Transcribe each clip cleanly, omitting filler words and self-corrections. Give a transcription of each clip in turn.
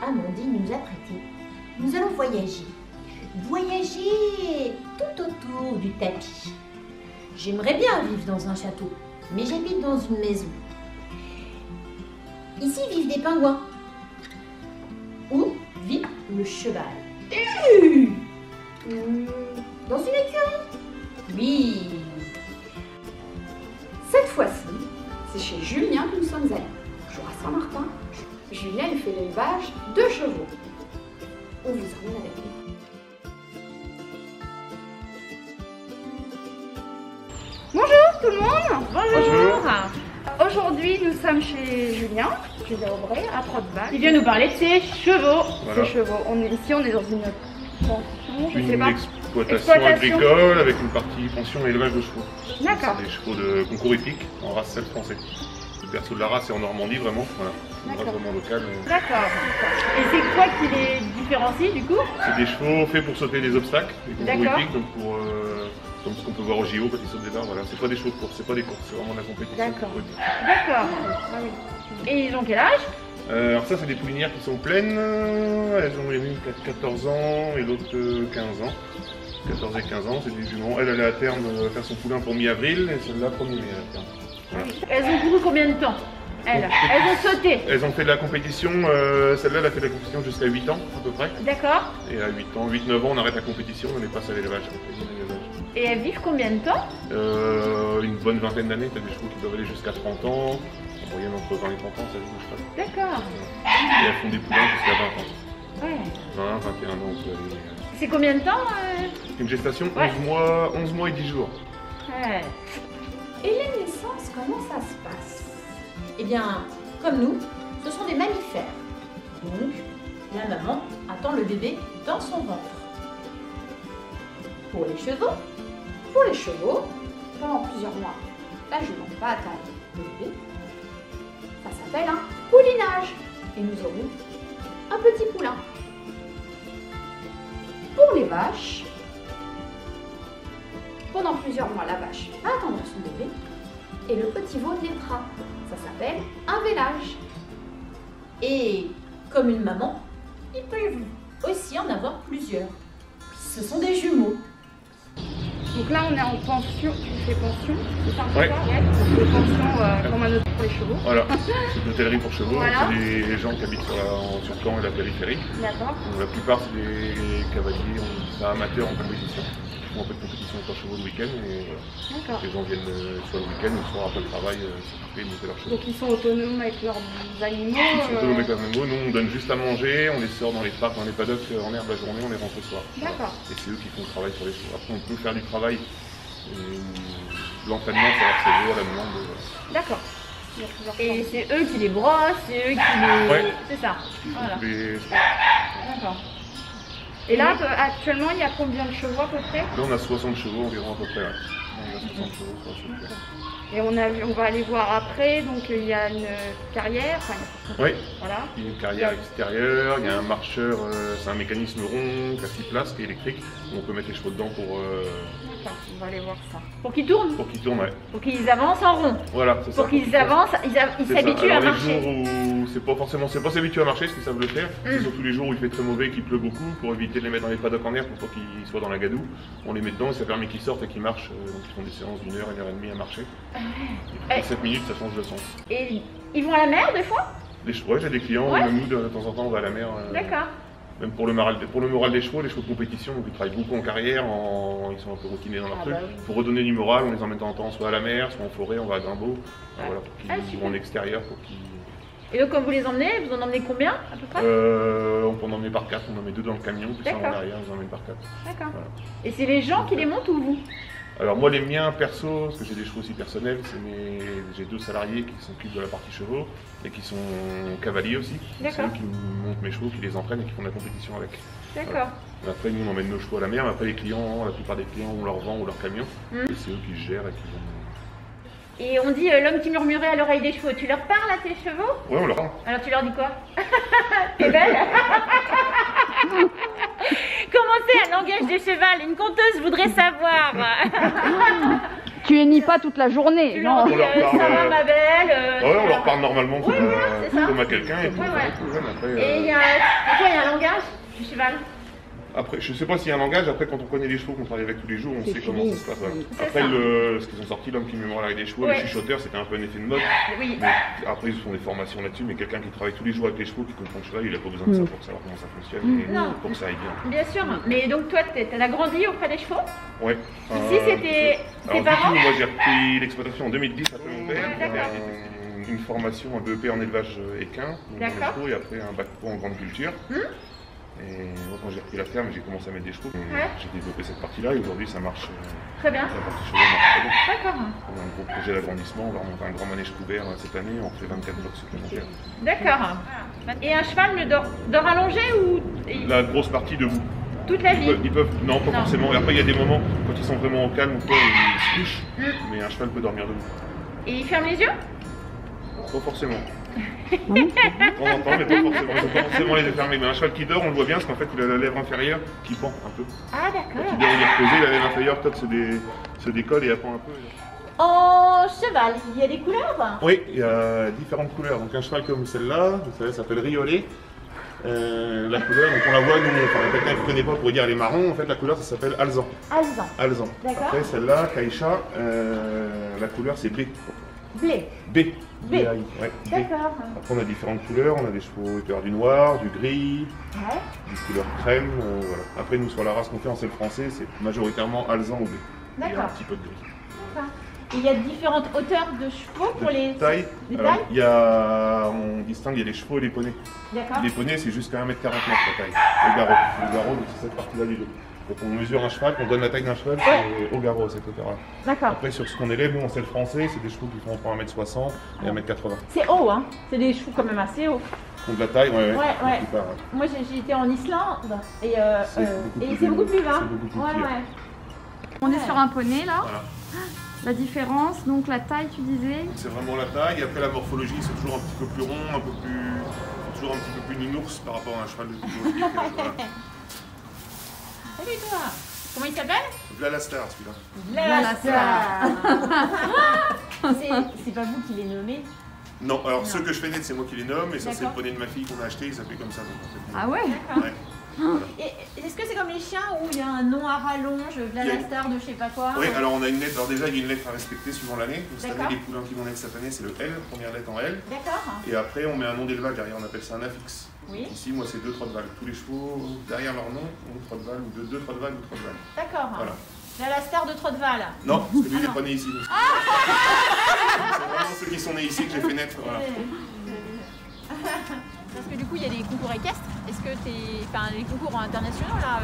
Amandine nous a prêté. Nous allons voyager. Voyager tout autour du tapis. J'aimerais bien vivre dans un château, mais j'habite dans une maison. Ici vivent des pingouins. Où vit le cheval? Dans une écurie? Oui. Cette fois-ci, c'est chez Julien que nous sommes allés. Bonjour à Saint-Martin. Julien, il fait l'élevage de chevaux. On vous emmène avec nous. Bonjour tout le monde. Bonjour. Aujourd'hui, nous sommes chez Julien Aubray, à Trotteval. Il vient nous parler de ses chevaux. Voilà. Ses chevaux. Ici, on est dans une pension, je sais pas. Exploitation agricole avec une partie pension et élevage de chevaux. D'accord. C'est des chevaux de concours hippique en race celte français. Le berceau de la race est en Normandie vraiment. Voilà. Une race vraiment locale. D'accord. Et c'est quoi qui les différencie du coup? C'est des chevaux faits pour sauter des obstacles, des concours D'accord. hippiques, donc pour comme ce qu'on peut voir au JO quand ils sautent des barres. Voilà. C'est pas des chevaux de course, c'est pas des courses, c'est vraiment de la compétition. D'accord. D'accord. Ah oui. Et ils ont quel âge? Alors ça c'est des poulinières qui sont pleines. Elles ont l'une 14 ans et l'autre 15 ans. 14 et 15 ans, c'est des juments. Elle est à terme faire son poulain pour mi-avril et celle-là 1er mai à terme. Voilà. Elles ont couru combien de temps? Elles ont sauté. Elles ont fait de la compétition, celle-là elle a fait de la compétition jusqu'à 8 ans à peu près. D'accord. Et à 8 ans, 8-9 ans on arrête la compétition, on les passe à l'élevage. Et elles vivent combien de temps? Une bonne vingtaine d'années, tu as des chevaux qui peuvent aller jusqu'à 30 ans. En moyenne entre 20 et 30 ans, ça ne bouge pas. D'accord. Et elles font des poulains jusqu'à 20 ans. Ouais. 20, 21 ans, on peut aller. C'est combien de temps Une gestation, Ouais. 11 mois et 10 jours. Ouais. Et les naissances, comment ça se passe? Eh bien, comme nous, ce sont des mammifères. Donc, la maman attend le bébé dans son ventre. Pour les chevaux, Pendant plusieurs mois, la jument va attendre le bébé. Ça s'appelle un poulinage. Et nous aurons un petit poulain. Pour les vaches, pendant plusieurs mois, la vache va attendre son bébé et le petit veau naîtra. Ça s'appelle un vélage. et comme une maman, il peut aussi en avoir plusieurs. Ce sont des jumeaux. Donc là, on est en pension. Tu fais pension, c'est ça? Ouais. On fait pension comme un autre pour les chevaux. Voilà, c'est une hôtellerie pour chevaux, Voilà. c'est des gens qui habitent sur Caen et la périphérie. D'accord. Donc, la plupart c'est des cavaliers, c'est amateurs en compétition. Ils font un peu de compétition avec leurs chevaux le week-end et voilà. D'accord. Les gens viennent soit le week-end ou soit après le travail s'occuper de monter leurs chevaux. Donc ils sont autonomes avec leurs animaux. Ils sont autonomes avec leurs animaux, nous on donne juste à manger, on les sort dans les parcs, dans les paddocks en herbe la journée, on les rentre le soir. D'accord. Et c'est eux qui font le travail sur les chevaux. Après on peut faire du travail, l'entraînement sur leur chevaux à la demande. D'accord. Et c'est eux qui les brossent, c'est eux qui les... Ouais. C'est ça. Voilà. D'accord. Et là, actuellement, il y a combien de chevaux à peu près? Là on a 60 chevaux environ à peu près. Ouais. On a 60 chevaux sur la chevaux. Et on va aller voir après, donc il y a une carrière. Enfin, Oui, voilà. il y a une carrière extérieure, il y a un marcheur, c'est un mécanisme rond, à 6 places, qui est électrique, où on peut mettre les chevaux dedans D'accord, on va aller voir ça. Pour qu'ils tournent, pour qu'ils tournent. Ouais. pour qu'ils avancent en rond, Voilà, c'est ça. pour qu'ils avancent, ils C'est ça. s'habituent à Alors, marcher. les jours où c'est pas s'habituer à marcher, parce qu'ils savent le faire, c'est surtout les jours où il fait très mauvais, qu'il pleut beaucoup, pour éviter de les mettre dans les paddocks en air pour pas qu'ils soient dans la gadoue. On les met dedans et ça permet qu'ils sortent et qu'ils marchent. Donc ils font des séances d'1 heure, 1 heure et demie à marcher. Et toutes les 7 minutes, ça change de sens. Et ils vont à la mer des fois? Ouais, j'ai des clients, Ouais. même nous de temps en temps on va à la mer. D'accord. Même pour le moral des chevaux, les chevaux de compétition, donc ils travaillent beaucoup en carrière, ils sont un peu routiniers dans leur truc. bah oui. Pour redonner du moral, on les emmène de temps en temps soit à la mer, soit en forêt, on va à Grimbaud, voilà, pour qu'ils vont en extérieur. Pour qu'ils... Et donc quand vous les emmenez, vous en emmenez combien à peu près? On peut en emmener par 4, on en met 2 dans le camion, puis ça en D'accord. arrière, on les emmène par 4. D'accord. Voilà. Et c'est les gens qui les montent ou vous? Alors moi les miens perso, parce que j'ai des chevaux aussi personnels, j'ai 2 salariés qui s'occupent de la partie chevaux et qui sont cavaliers aussi. C'est D'accord. eux qui montent mes chevaux, qui les entraînent et qui font de la compétition avec. D'accord. Après, nous, on emmène nos chevaux à la mer, mais après, les clients, la plupart des clients, on leur vend ou leur camion. Et c'est eux qui gèrent et qui vont. Et on dit l'homme qui murmurait à l'oreille des chevaux. Tu leur parles à tes chevaux? Ouais, on leur vend. Alors tu leur dis quoi? T'es belle? Comment c'est un langage de cheval? Une conteuse voudrait savoir. Tu hennis pas toute la journée, Tu non. leur dis On leur parle, ça va ma belle. Ouais, on leur parle normalement Ouais, voilà, c'est ça. comme à quelqu'un et puis Ouais, on ouais. va tout jeune, après. Et il y a un langage du cheval. Après, je sais pas s'il y a un langage, après quand on connaît les chevaux, qu'on travaille avec tous les jours, on sait comment ça se passe. Voilà. C'est Après, ça. ce qu'ils ont sorti, l'homme qui mémorise avec des chevaux, Ouais. les chuchoteurs, c'était un peu un effet de mode. Oui. Mais après, ils font des formations là-dessus, mais quelqu'un qui travaille tous les jours avec les chevaux, qui comprend le cheval, il a pas besoin de ça pour savoir comment ça fonctionne et Non. pour que ça aille bien. Bien sûr. Mais donc toi, t'as grandi auprès des chevaux? Ouais. Ici, c'était tes Alors, du parents? coup, moi j'ai repris l'exploitation en 2010 après mon père. Ouais, d'accord. Une formation, un BEP en élevage équin, donc dans les D'accord. chevaux, et après un bac pro en grande culture. Et moi, quand j'ai repris la ferme, j'ai commencé à mettre des chevaux. Et Ouais. j'ai développé cette partie-là et aujourd'hui ça marche. Très bien. La partie chevaux marche très bien. D'accord. On a un gros projet d'agrandissement, on va remonter un grand manège couvert cette année, on fait 24 blocs supplémentaires. D'accord. Et un cheval ne dort allongé ou La grosse partie debout. toute la vie? Ils peuvent, non pas Non. forcément. Et après il y a des moments, quand ils sont vraiment au calme ou quoi, ils se couchent, mais un cheval peut dormir debout. Et il ferme les yeux? Pas forcément. De temps en temps, mais pas forcément. Ils sont pas forcément les yeux fermés. Mais un cheval qui dort, on le voit bien parce qu'en fait, il a la lèvre inférieure qui pend un peu. Ah Quand d'accord. il dort, il est reposé, la lèvre inférieure, top, se décolle et elle pend un peu. En cheval, il y a des couleurs? Oui, il y a différentes couleurs. Donc un cheval comme celle-là, ça s'appelle riolet. La couleur, donc on la voit, nous, enfin, quelqu'un qui ne connaît pas pourrait dire elle est marron. En fait, la couleur, ça s'appelle alezan. Alezan. Alezan. D'accord. Après, celle-là, Kaïcha, la couleur, c'est B. Blé. B. B. B-A-I, ouais, B. D'accord. Après, on a différentes couleurs. On a des chevaux, il peut y avoir du noir, du gris, Ouais. du couleur crème. Voilà. Après, nous, sur la race qu'on fait en selle français, c'est majoritairement alezan ou B. Il y a un D'accord. petit peu de gris. D'accord. Il y a différentes hauteurs de chevaux pour les Taille. les Alors, tailles? on distingue, il y a les chevaux et les poneys. D'accord. Les poneys, c'est jusqu'à 1m49 la taille. Au garrot. Le garrot, c'est cette partie-là du dos. Quand on mesure un cheval, qu'on donne la taille d'un cheval, c'est au garrot, cette hauteur-là. D'accord. Après, sur ce qu'on élève, nous, en selle français, c'est des chevaux qui font entre 1m60 et 1m80. C'est haut, hein? C'est des chevaux quand même assez hauts. Donc la taille, ouais. Ouais. la plupart, ouais. Moi j'ai été en Islande et C'est beaucoup plus bas. c'est beaucoup plus Ouais, petit, ouais. On est sur un poney là. Voilà. La différence, donc la taille, tu disais. C'est vraiment la taille. Et après, la morphologie, c'est toujours un petit peu plus rond, toujours un petit peu plus nounours par rapport à un cheval de type. Voilà. Salut toi. Comment il s'appelle? Là, la star, celui-là. La c'est pas vous qui les nommez? Non, alors ceux que je fais naître, c'est moi qui les nomme, et ça, c'est le D'accord. poney de ma fille qu'on a acheté, il s'appelait comme ça. Donc, en fait, Ah ouais. ouais. Et est-ce que c'est comme les chiens où il y a un nom à rallonge, la star de je sais pas quoi? Oui, alors on a une lettre. Alors déjà, il y a une lettre à respecter suivant l'année. Donc, cette D'accord. année, les poulains qui vont naître cette année, c'est le L, première lettre en L. D'accord. Et après, on met un nom d'élevage derrière, on appelle ça un affixe. Oui. Ici, moi, c'est 2 Trotteval. Tous les chevaux, derrière leur nom, ont Trotteval, ou 2 Trotteval ou Trotteval. D'accord. Voilà. La star de Trotteval. Non, parce que lui, il n'est pas né ici. C'est vraiment ceux qui sont nés ici que j'ai fait naître. Voilà. Parce que du coup, il y a des concours équestres. Est-ce que enfin, les concours internationaux là,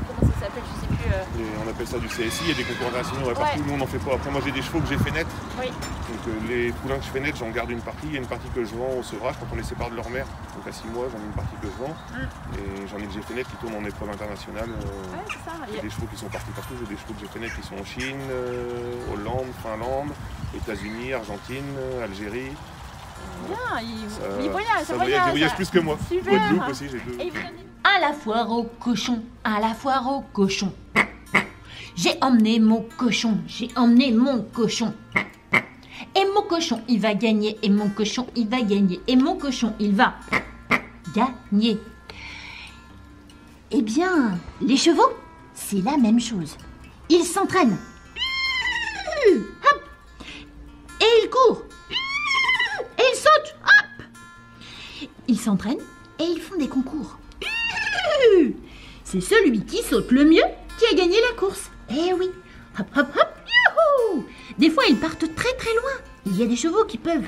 comment ça s'appelle? Je sais plus. Et on appelle ça du CSI, il y a des concours internationaux, ouais, partout, nous on n'en fait pas. Après moi j'ai des chevaux que j'ai fait naître, Oui. donc les poulains que je fais naître, j'en garde une partie, il y a une partie que je vends au sevrage quand on les sépare de leur mère, donc à 6 mois j'en ai une partie que je vends, et j'en ai que j'ai fait naître qui tournent en épreuve internationale. Ouais, c'est ça. J'ai des chevaux qui sont partis partout, j'ai des chevaux que j'ai fait naître qui sont en Chine, Hollande, Finlande, États-Unis, Argentine, Algérie. Bien, il Ça voyage plus que moi. Super. Guadeloupe aussi, j'ai 2. Et vous donnez- À la foire au cochon, à la foire au cochon. J'ai emmené mon cochon, j'ai emmené mon cochon. Et mon cochon, il va gagner, et mon cochon, il va gagner, et mon cochon, il va gagner. Eh bien, les chevaux, c'est la même chose. Ils s'entraînent. Hop. Et ils courent. Et ils sautent. Hop. Ils s'entraînent et ils font des concours. C'est celui qui saute le mieux qui a gagné la course. Eh oui. Hop, hop, hop. Youhou. Des fois, ils partent très très loin. Il y a des chevaux qui peuvent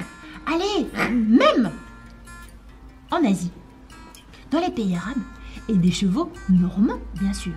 aller même en Asie, dans les pays arabes, et des chevaux normands, bien sûr.